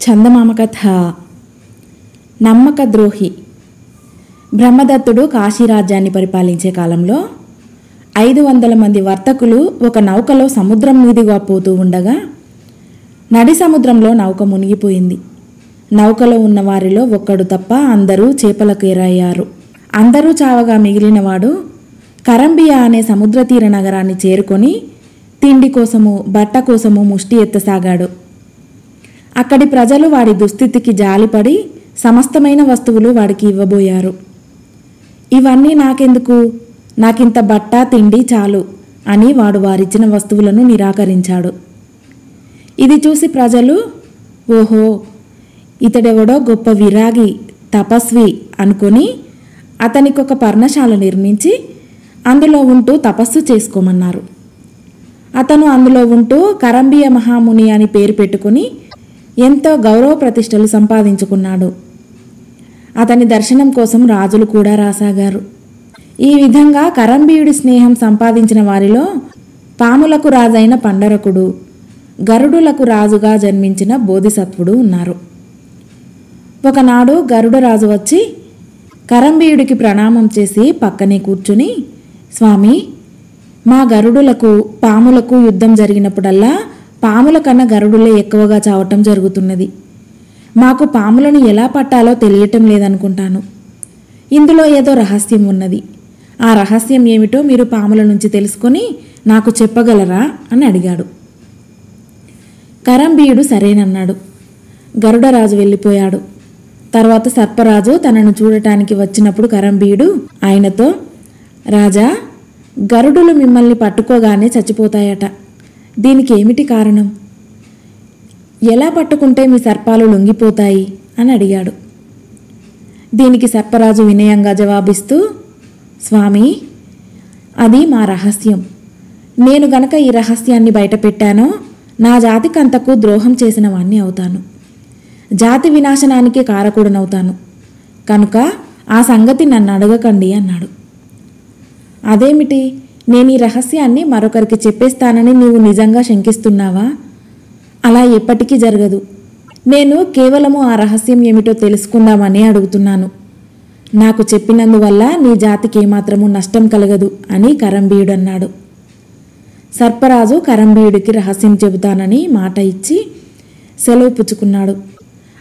చందమామ కథ. నమ్మక ద్రోహి. బ్రహ్మదత్తుడు కాశీరాజ్యాన్ని పరిపాలించే కాలంలో 500 మంది వర్తకులు ఒక నౌకలో సముద్రం మీదుగా పోతూ ఉండగా నడి సముద్రంలో నౌక మునిగిపోయింది. నౌకలో ఉన్న వారిలో ఒక్కడు తప్ప అందరూ చేపలకు ఎరయ్యారు. అందరూ చావగా మిగిలినవాడు కరంబియా అనే సముద్ర తీర నగరాన్ని చేరుకొని తిండి కోసము బట్ట కోసము ముష్టి ఎత్తసాగాడు. అక్కడి ప్రజలు వాడి దుస్థితికి జాలిపడి సమస్తమైన వస్తువులు వాడికి ఇవ్వబోయారు. ఇవన్నీ నాకెందుకు, నాకింత బట్ట తిండి చాలు అని వాడు వారిచ్చిన వస్తువులను నిరాకరించాడు. ఇది చూసి ప్రజలు, ఓహో ఇతడెవడో గొప్ప విరాగి తపస్వి అనుకొని అతనికొక పర్ణశాల నిర్మించి అందులో ఉంటూ తపస్సు చేసుకోమన్నారు. అతను అందులో ఉంటూ కరంబియ మహాముని అని పేరు పెట్టుకుని ఎంతో గౌరవ ప్రతిష్టలు సంపాదించుకున్నాడు. అతని దర్శనం కోసం రాజులు కూడా రాసాగారు. ఈ విధంగా కరంబీయుడి స్నేహం సంపాదించిన వారిలో పాములకు రాజైన పండరకుడు, గరుడులకు రాజుగా జన్మించిన బోధిసత్వుడు ఉన్నారు. ఒకనాడు గరుడరాజు వచ్చి కరంబీయుడికి ప్రణామం చేసి పక్కనే కూర్చుని, స్వామి, మా గరుడులకు పాములకు యుద్ధం జరిగినప్పుడల్లా పాముల కన్నా గరుడులే ఎక్కువగా చావటం జరుగుతున్నది. మాకు పాములను ఎలా పట్టాలో తెలియటం లేదనుకుంటాను. ఇందులో ఏదో రహస్యం ఉన్నది. ఆ రహస్యం ఏమిటో మీరు పాముల నుంచి తెలుసుకొని నాకు చెప్పగలరా అని అడిగాడు. కరంబీయుడు సరేనన్నాడు. గరుడరాజు వెళ్ళిపోయాడు. తర్వాత సర్పరాజు తనను చూడటానికి వచ్చినప్పుడు కరంబీయుడు ఆయనతో, రాజా, గరుడులు మిమ్మల్ని పట్టుకోగానే చచ్చిపోతాయట. దీనికి ఏమిటి కారణం? ఎలా పట్టుకుంటే మీ సర్పాలు లొంగిపోతాయి అని అడిగాడు. దీనికి సర్పరాజు వినయంగా జవాబిస్తూ, స్వామి, అది మా రహస్యం. నేను గనక ఈ రహస్యాన్ని బయటపెట్టానో నా జాతికంతకు ద్రోహం చేసిన వాణ్ణి అవుతాను, జాతి వినాశనానికి కారకుడనవుతాను. కనుక ఆ సంగతి నన్ను అడగకండి అన్నాడు. అదేమిటి, నేను ఈ రహస్యాన్ని మరొకరికి చెప్పేస్తానని నీవు నిజంగా శంకిస్తున్నావా? అలా ఎప్పటికీ జరగదు. నేను కేవలము ఆ రహస్యం ఏమిటో తెలుసుకుందామని అడుగుతున్నాను. నాకు చెప్పినందువల్ల నీ జాతికి ఏమాత్రము నష్టం కలగదు అని కరంబీయుడు అన్నాడు. సర్పరాజు కరంబీయుడికి రహస్యం చెబుతానని మాట ఇచ్చి సెలవు పుచ్చుకున్నాడు.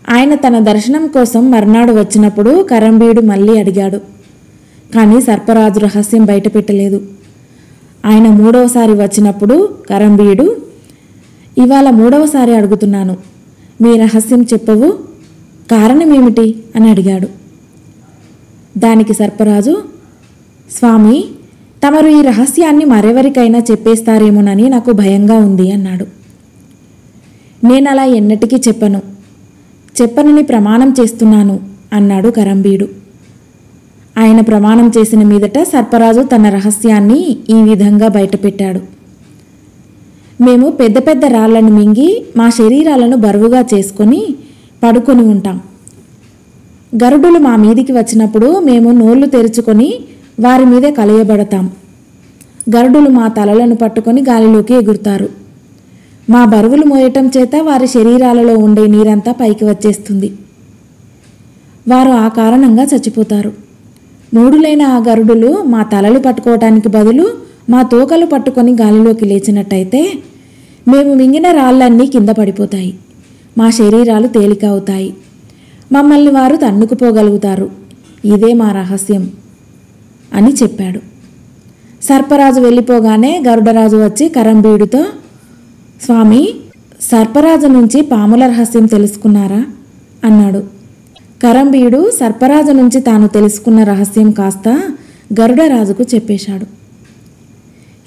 ఆయన తన దర్శనం కోసం మర్నాడు వచ్చినప్పుడు కరంబీయుడు మళ్ళీ అడిగాడు. కానీ సర్పరాజు రహస్యం బయట పెట్టలేదు. ఆయన 3వసారి వచ్చినప్పుడు కరంబీయుడు, ఇవాళ 3వసారి అడుగుతున్నాను, మీ రహస్యం చెప్పవు, కారణమేమిటి అని అడిగాడు. దానికి సర్పరాజు, స్వామి, తమరు ఈ రహస్యాన్ని మరెవరికైనా చెప్పేస్తారేమోనని నాకు భయంగా ఉంది అన్నాడు. నేనలా ఎన్నటికీ చెప్పనని ప్రమాణం చేస్తున్నాను అన్నాడు కరంబీయుడు. ఆయన ప్రమాణం చేసిన మీదట సర్పరాజు తన రహస్యాన్ని ఈ విధంగా బయటపెట్టాడు. మేము పెద్ద పెద్ద రాళ్లను మింగి మా శరీరాలను బరువుగా చేసుకొని పడుకొని ఉంటాం. గరుడులు మా మీదికి వచ్చినప్పుడు మేము నోళ్లు తెరుచుకొని వారి మీదే కలయబడతాం. గరుడులు మా తలలను పట్టుకొని గాలిలోకి ఎగురుతారు. మా బరువులు మోయటం చేత వారి శరీరాలలో ఉండే నీరంతా పైకి వచ్చేస్తుంది. వారు ఆ కారణంగా చచ్చిపోతారు. మూఢులైన ఆ గరుడులు మా తలలు పట్టుకోవటానికి బదులు మా తోకలు పట్టుకొని గాలిలోకి లేచినట్టయితే మేము మింగిన రాళ్ళన్నీ కింద పడిపోతాయి. మా శరీరాలు తేలిక అవుతాయి. మమ్మల్ని వారు తన్నుకుపోగలుగుతారు. ఇదే మా రహస్యం అని చెప్పాడు. సర్పరాజు వెళ్ళిపోగానే గరుడరాజు వచ్చి కరంబీయుడితో, స్వామి, సర్పరాజు నుంచి పాముల రహస్యం తెలుసుకున్నారా అన్నాడు. కరంబీయుడు సర్పరాజు నుంచి తాను తెలుసుకున్న రహస్యం కాస్త గరుడరాజుకు చెప్పేశాడు.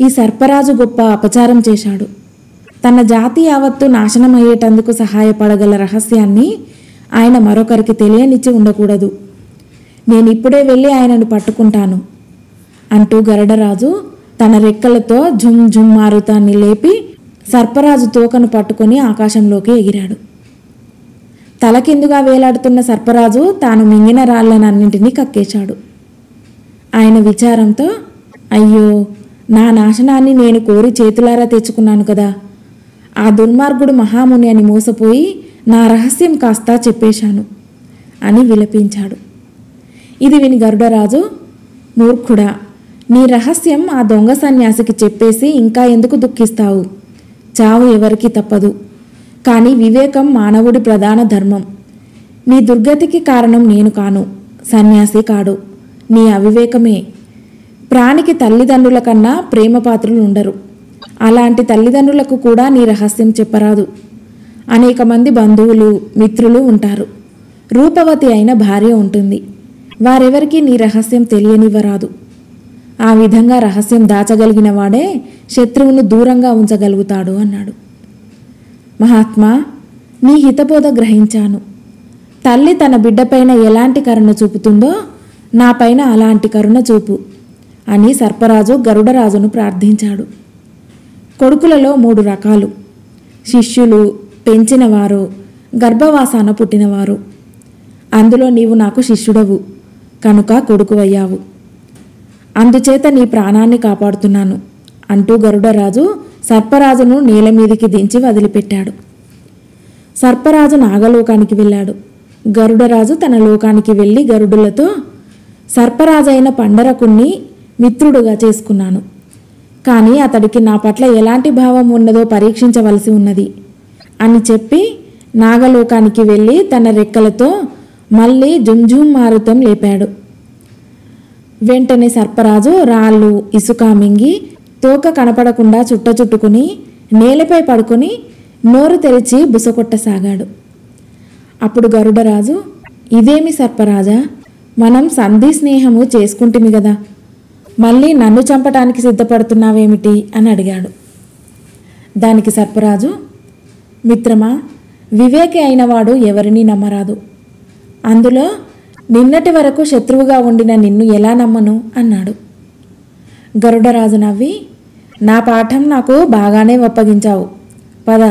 ఈ సర్పరాజు గొప్ప అపచారం చేశాడు. తన జాతి యావత్తు నాశనం అయ్యేటందుకు సహాయపడగల రహస్యాన్ని ఆయన మరొకరికి తెలియనిచ్చి ఉండకూడదు. నేనిప్పుడే వెళ్ళి ఆయనను పట్టుకుంటాను అంటూ గరుడరాజు తన రెక్కలతో జుమ్ జుమ్ మారుతాన్ని లేపి సర్పరాజు తోకను పట్టుకొని ఆకాశంలోకి ఎగిరాడు. తలకిందుగా వేలాడుతున్న సర్పరాజు తాను మింగిన రాళ్లనన్నింటినీ కక్కేశాడు. ఆయన విచారంతో, అయ్యో, నా నాశనాన్ని నేను కోరి చేతులారా తెచ్చుకున్నాను కదా. ఆ దుర్మార్గుడు మహాముని అని మోసపోయి నా రహస్యం కాస్త చెప్పేశాను అని విలపించాడు. ఇది విని గరుడరాజు, మూర్ఖుడా, నీ రహస్యం ఆ దొంగ సన్యాసికి చెప్పేసి ఇంకా ఎందుకు దుఃఖిస్తావు? చావు ఎవరికి తప్పదు, కానీ వివేకం మానవుడి ప్రధాన ధర్మం. నీ దుర్గతికి కారణం నేను కాను, సన్యాసి కాడు, నీ అవివేకమే. ప్రాణికి తల్లిదండ్రుల కన్నా ప్రేమపాత్రులు ఉండరు. అలాంటి తల్లిదండ్రులకు కూడా నీ రహస్యం చెప్పరాదు. అనేక మంది బంధువులు, మిత్రులు ఉంటారు. రూపవతి అయిన భార్య ఉంటుంది. వారెవరికీ నీ రహస్యం తెలియనివ్వరాదు. ఆ విధంగా రహస్యం దాచగలిగిన వాడే శత్రువును దూరంగా ఉంచగలుగుతాడు అన్నాడు. మహాత్మా, నీ హితబోధ గ్రహించాను. తల్లి తన బిడ్డపైన ఎలాంటి కరుణ చూపుతుందో నాపైన అలాంటి కరుణ చూపు అని సర్పరాజు గరుడరాజును ప్రార్థించాడు. కొడుకులలో 3 రకాలు: శిష్యులు, పెంచినవారు, గర్భవాసాన పుట్టినవారు. అందులో నీవు నాకు శిష్యుడవు కనుక కొడుకువయ్యావు. అందుచేత నీ ప్రాణాన్ని కాపాడుతున్నాను అంటూ గరుడరాజు సర్పరాజును నేల మీదికి దించి వదిలిపెట్టాడు. సర్పరాజు నాగలోకానికి వెళ్ళాడు. గరుడరాజు తన లోకానికి వెళ్ళి గరుడులతో, సర్పరాజైన పండరకుణ్ణి మిత్రుడుగా చేసుకున్నాను, కానీ అతడికి నా పట్ల ఎలాంటి భావం ఉన్నదో పరీక్షించవలసి ఉన్నది అని చెప్పి నాగలోకానికి వెళ్ళి తన రెక్కలతో మళ్ళీ జుంజుం మారుతం లేపాడు. వెంటనే సర్పరాజు రాళ్ళు, ఇసుక మింగి తోక కనపడకుండా చుట్టుకుని నేలపై పడుకొని నోరు తెరిచి బుసకొట్టసాగాడు. అప్పుడు గరుడరాజు, ఇదేమి సర్పరాజా, మనం సంధి స్నేహము చేసుకుంటుమి గదా, మళ్ళీ నన్ను చంపటానికి సిద్ధపడుతున్నావేమిటి అని అడిగాడు. దానికి సర్పరాజు, మిత్రమా, వివేకి అయినవాడు ఎవరినీ నమ్మరాదు. అందులో నిన్నటి వరకు శత్రువుగా ఉండిన నిన్ను ఎలా నమ్మను అన్నాడు. గరుడరాజు నవ్వి, నా పాఠం నాకు బాగానే ఒప్పగించావు, పద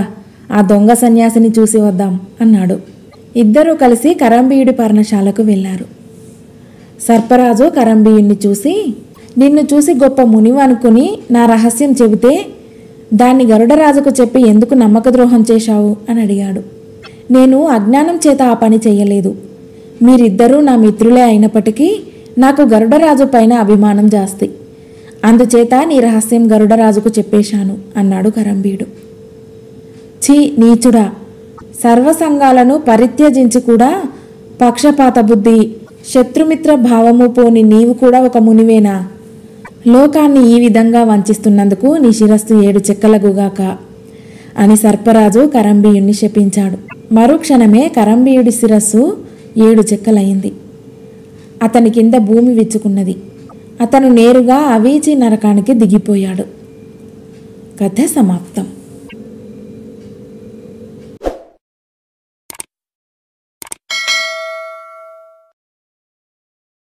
ఆ దొంగ సన్యాసిని చూసి వద్దాం అన్నాడు. ఇద్దరూ కలిసి కరంబీయుడి పర్ణశాలకు వెళ్ళారు. సర్పరాజు కరంబీయుణ్ణి చూసి, నిన్ను చూసి గొప్ప మునివి అనుకుని నా రహస్యం చెబితే దాన్ని గరుడరాజుకు చెప్పి ఎందుకు నమ్మకద్రోహం చేశావు అని అడిగాడు. నేను అజ్ఞానం చేత ఆ పని చెయ్యలేదు. మీరిద్దరూ నా మిత్రులే అయినప్పటికీ నాకు గరుడరాజు పైన అభిమానం జాస్తి. అందుచేత నీ రహస్యం గరుడరాజుకు చెప్పేశాను అన్నాడు కరంబీయుడు. ఛీ నీచుడా, సర్వసంగాలను పరిత్యజించి కూడా పక్షపాత బుద్ధి, శత్రుమిత్ర భావము పోని నీవు కూడా ఒక మునివేనా? లోకాన్ని ఈ విధంగా వంచిస్తున్నందుకు నీ శిరస్సు 7 చెక్కలగుగాక అని సర్పరాజు కరంబీయుణ్ణి శపించాడు. మరుక్షణమే కరంబీయుడి శిరస్సు 7 చెక్కలయింది. అతని కింద భూమి విచ్చుకున్నది. అతను నేరుగా అవీచి నరకానికి దిగిపోయాడు. కథ సమాప్తం.